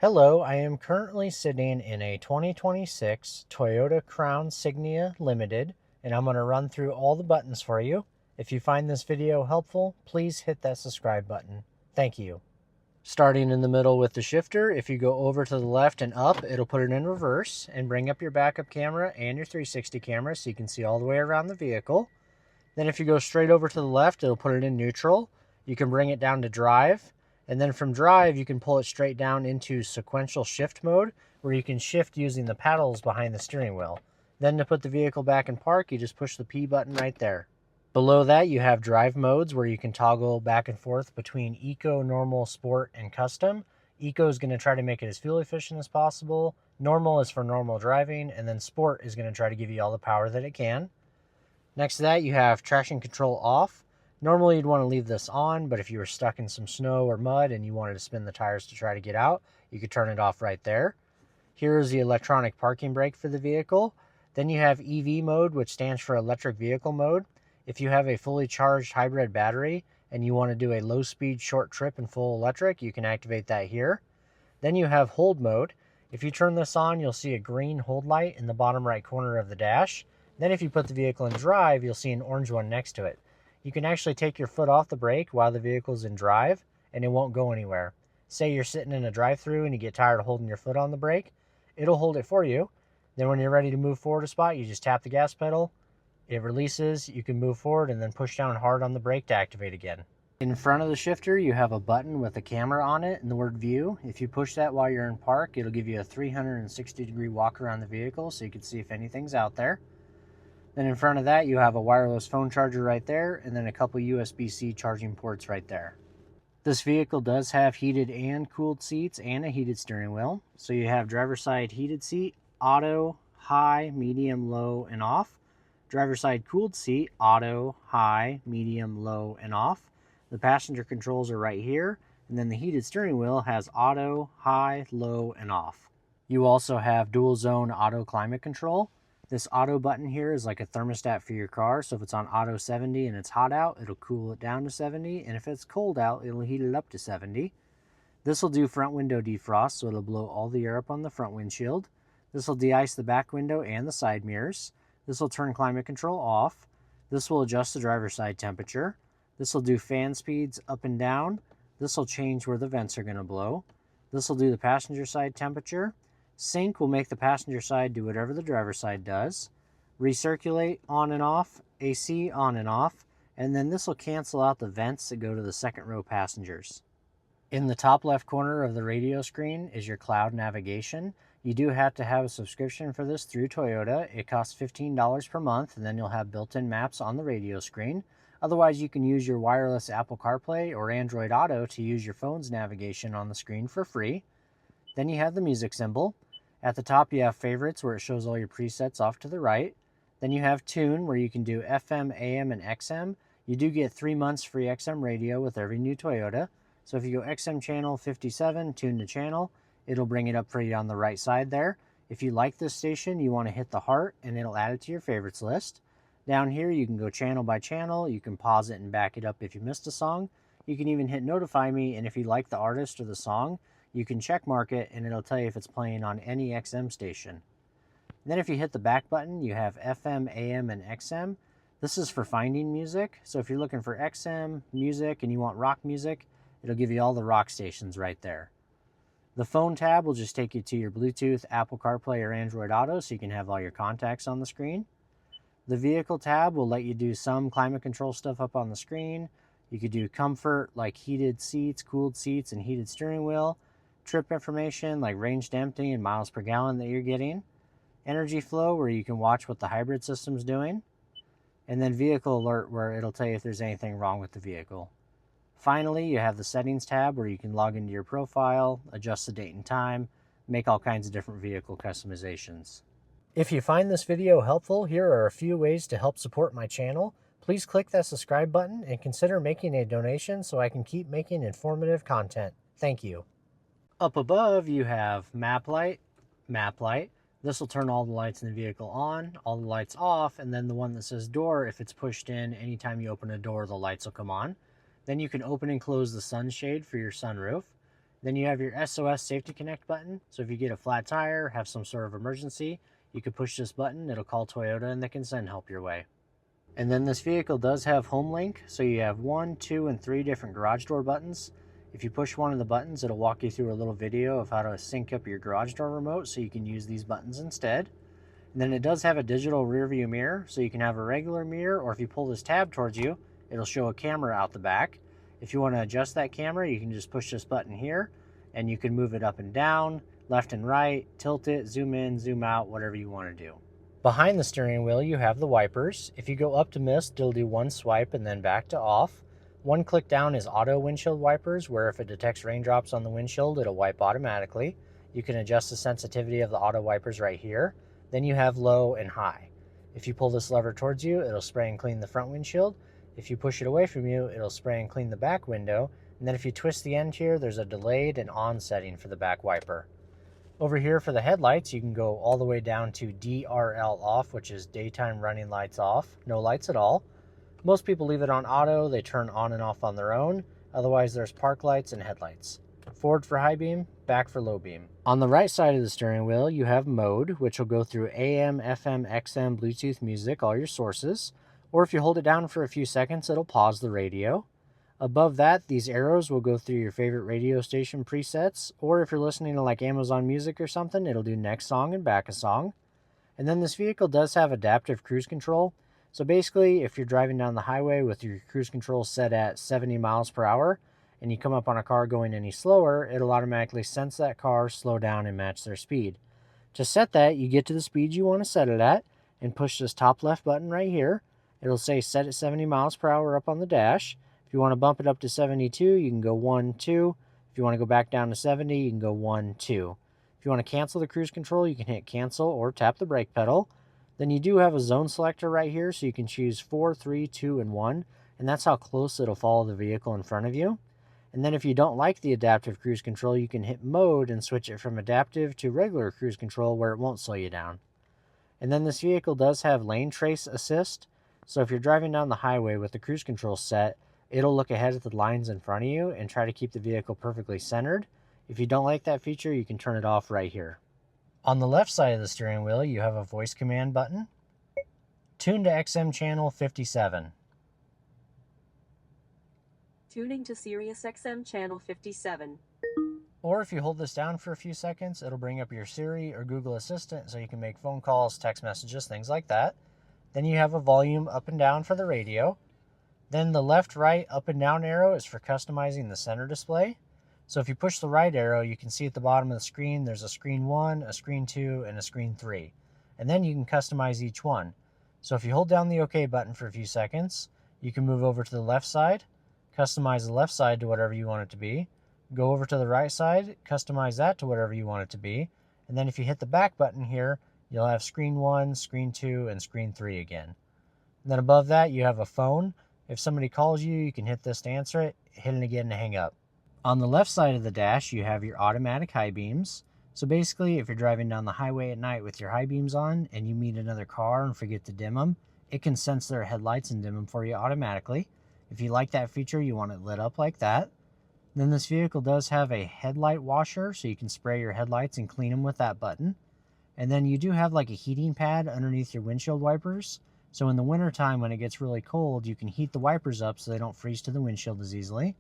Hello, I am currently sitting in a 2026 Toyota Crown Signia Limited, and I'm going to run through all the buttons for you. If you find this video helpful, please hit that subscribe button. Thank you. Starting in the middle with the shifter, if you go over to the left and up, it'll put it in reverse and bring up your backup camera and your 360 camera so you can see all the way around the vehicle. Then if you go straight over to the left, it'll put it in neutral. You can bring it down to drive. And then from drive, you can pull it straight down into sequential shift mode, where you can shift using the paddles behind the steering wheel. Then to put the vehicle back in park, you just push the P button right there. Below that, you have drive modes where you can toggle back and forth between Eco, Normal, Sport, and Custom. Eco is going to try to make it as fuel efficient as possible. Normal is for normal driving, and then Sport is going to try to give you all the power that it can. Next to that, you have traction control off. Normally you'd want to leave this on, but if you were stuck in some snow or mud and you wanted to spin the tires to try to get out, you could turn it off right there. Here's the electronic parking brake for the vehicle. Then you have EV mode, which stands for electric vehicle mode. If you have a fully charged hybrid battery and you want to do a low speed short trip in full electric, you can activate that here. Then you have hold mode. If you turn this on, you'll see a green hold light in the bottom right corner of the dash. Then if you put the vehicle in drive, you'll see an orange one next to it. You can actually take your foot off the brake while the vehicle's in drive, and it won't go anywhere. Say you're sitting in a drive-thru and you get tired of holding your foot on the brake, it'll hold it for you. Then when you're ready to move forward a spot, you just tap the gas pedal, it releases, you can move forward, and then push down hard on the brake to activate again. In front of the shifter, you have a button with a camera on it and the word view. If you push that while you're in park, it'll give you a 360-degree walk around the vehicle so you can see if anything's out there. Then in front of that, you have a wireless phone charger right there, and then a couple USB-C charging ports right there. This vehicle does have heated and cooled seats and a heated steering wheel. So you have driver's side heated seat, auto, high, medium, low, and off. Driver's side cooled seat, auto, high, medium, low, and off. The passenger controls are right here, and then the heated steering wheel has auto, high, low, and off. You also have dual zone auto climate control. This auto button here is like a thermostat for your car, so if it's on auto 70 and it's hot out, it'll cool it down to 70, and if it's cold out, it'll heat it up to 70. This will do front window defrost, so it'll blow all the air up on the front windshield. This will de-ice the back window and the side mirrors. This will turn climate control off. This will adjust the driver's side temperature. This will do fan speeds up and down. This will change where the vents are going to blow. This will do the passenger side temperature. Sync will make the passenger side do whatever the driver's side does. Recirculate on and off, AC on and off, and then this will cancel out the vents that go to the second row passengers. In the top left corner of the radio screen is your cloud navigation. You do have to have a subscription for this through Toyota. It costs $15 per month, and then you'll have built-in maps on the radio screen. Otherwise, you can use your wireless Apple CarPlay or Android Auto to use your phone's navigation on the screen for free. Then you have the music symbol. At the top, you have favorites where it shows all your presets off to the right. Then you have tune where you can do FM, AM, and XM. You do get 3 months free XM radio with every new Toyota. So if you go XM channel 57, tune the channel, it'll bring it up for you on the right side there. If you like this station, you want to hit the heart and it'll add it to your favorites list. Down here, you can go channel by channel. You can pause it and back it up if you missed a song. You can even hit notify me, and if you like the artist or the song, you can check mark it and it'll tell you if it's playing on any XM station. And then if you hit the back button, you have FM, AM, and XM. This is for finding music. So if you're looking for XM music and you want rock music, it'll give you all the rock stations right there. The phone tab will just take you to your Bluetooth, Apple CarPlay, or Android Auto so you can have all your contacts on the screen. The vehicle tab will let you do some climate control stuff up on the screen. You could do comfort like heated seats, cooled seats, and heated steering wheel. Trip information like range to empty and miles per gallon that you're getting. Energy flow where you can watch what the hybrid system's doing. And then vehicle alert where it'll tell you if there's anything wrong with the vehicle. Finally, you have the settings tab where you can log into your profile, adjust the date and time, make all kinds of different vehicle customizations. If you find this video helpful, here are a few ways to help support my channel. Please click that subscribe button and consider making a donation so I can keep making informative content. Thank you. Up above, you have map light. This will turn all the lights in the vehicle on, all the lights off, and then the one that says door, if it's pushed in, anytime you open a door, the lights will come on. Then you can open and close the sunshade for your sunroof. Then you have your SOS Safety Connect button. So if you get a flat tire, have some sort of emergency, you can push this button, it'll call Toyota and they can send help your way. And then this vehicle does have home link, so you have 1, 2, and 3 different garage door buttons. If you push one of the buttons, it'll walk you through a little video of how to sync up your garage door remote so you can use these buttons instead. And then it does have a digital rear view mirror, so you can have a regular mirror, or if you pull this tab towards you, it'll show a camera out the back. If you want to adjust that camera, you can just push this button here, and you can move it up and down, left and right, tilt it, zoom in, zoom out, whatever you want to do. Behind the steering wheel, you have the wipers. If you go up to mist, it'll do one swipe and then back to off. One click down is auto windshield wipers, where if it detects raindrops on the windshield, it'll wipe automatically. You can adjust the sensitivity of the auto wipers right here. Then you have low and high. If you pull this lever towards you, it'll spray and clean the front windshield. If you push it away from you, it'll spray and clean the back window. And then if you twist the end here, there's a delayed and on setting for the back wiper. Over here for the headlights, you can go all the way down to DRL off, which is daytime running lights off, no lights at all. Most people leave it on auto, they turn on and off on their own. Otherwise there's park lights and headlights. Forward for high beam, back for low beam. On the right side of the steering wheel, you have mode, which will go through AM, FM, XM, Bluetooth music, all your sources. Or if you hold it down for a few seconds, it'll pause the radio. Above that, these arrows will go through your favorite radio station presets, or if you're listening to like Amazon Music or something, it'll do next song and back a song. And then this vehicle does have adaptive cruise control. So basically, if you're driving down the highway with your cruise control set at 70 miles per hour, and you come up on a car going any slower, it'll automatically sense that car, slow down, and match their speed. To set that, you get to the speed you want to set it at, and push this top left button right here. It'll say set at 70 miles per hour up on the dash. If you want to bump it up to 72, you can go 1, 2. If you want to go back down to 70, you can go 1, 2. If you want to cancel the cruise control, you can hit cancel or tap the brake pedal. Then you do have a zone selector right here, so you can choose 4, 3, 2, and 1, and that's how close it'll follow the vehicle in front of you. And then if you don't like the adaptive cruise control, you can hit mode and switch it from adaptive to regular cruise control where it won't slow you down. And then this vehicle does have lane trace assist, so if you're driving down the highway with the cruise control set, it'll look ahead at the lines in front of you and try to keep the vehicle perfectly centered. If you don't like that feature, you can turn it off right here. On the left side of the steering wheel, you have a voice command button. Tune to XM channel 57. Tuning to Sirius XM channel 57. Or if you hold this down for a few seconds, it'll bring up your Siri or Google Assistant so you can make phone calls, text messages, things like that. Then you have a volume up and down for the radio. Then the left, right, up and down arrow is for customizing the center display. So if you push the right arrow, you can see at the bottom of the screen, there's a screen 1, a screen 2, and a screen 3. And then you can customize each one. So if you hold down the OK button for a few seconds, you can move over to the left side, customize the left side to whatever you want it to be, go over to the right side, customize that to whatever you want it to be, and then if you hit the back button here, you'll have screen 1, screen 2, and screen 3 again. And then above that, you have a phone. If somebody calls you, you can hit this to answer it, hit it again to hang up. On the left side of the dash, you have your automatic high beams. So basically, if you're driving down the highway at night with your high beams on and you meet another car and forget to dim them, it can sense their headlights and dim them for you automatically. If you like that feature, you want it lit up like that. Then this vehicle does have a headlight washer, so you can spray your headlights and clean them with that button. And then you do have like a heating pad underneath your windshield wipers. So in the wintertime when it gets really cold, you can heat the wipers up so they don't freeze to the windshield as easily.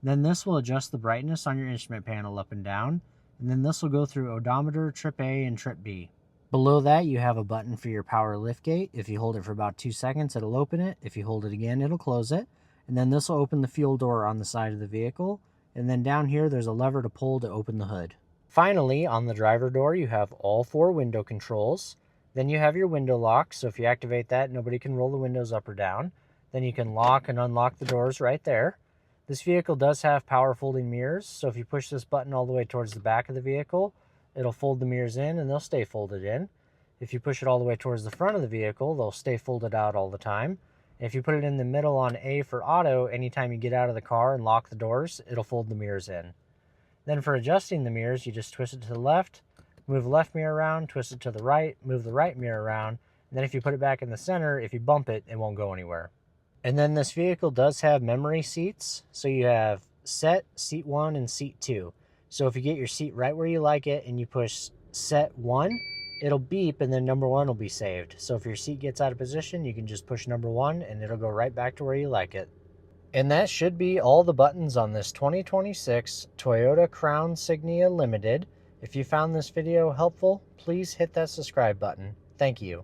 Then this will adjust the brightness on your instrument panel up and down. And then this will go through odometer, trip A, and trip B. Below that, you have a button for your power liftgate. If you hold it for about 2 seconds, it'll open it. If you hold it again, it'll close it. And then this will open the fuel door on the side of the vehicle. And then down here, there's a lever to pull to open the hood. Finally, on the driver door, you have all 4 window controls. Then you have your window lock, so if you activate that, nobody can roll the windows up or down. Then you can lock and unlock the doors right there. This vehicle does have power folding mirrors, so if you push this button all the way towards the back of the vehicle, it'll fold the mirrors in and they'll stay folded in. If you push it all the way towards the front of the vehicle, they'll stay folded out all the time. And if you put it in the middle on A for auto, anytime you get out of the car and lock the doors, it'll fold the mirrors in. Then for adjusting the mirrors, you just twist it to the left, move the left mirror around, twist it to the right, move the right mirror around, and then if you put it back in the center, if you bump it, it won't go anywhere. And then this vehicle does have memory seats, so you have set, seat 1, and seat 2. So if you get your seat right where you like it and you push set 1, it'll beep and then number 1 will be saved. So if your seat gets out of position, you can just push number 1 and it'll go right back to where you like it. And that should be all the buttons on this 2026 Toyota Crown Signia Limited. If you found this video helpful, please hit that subscribe button. Thank you.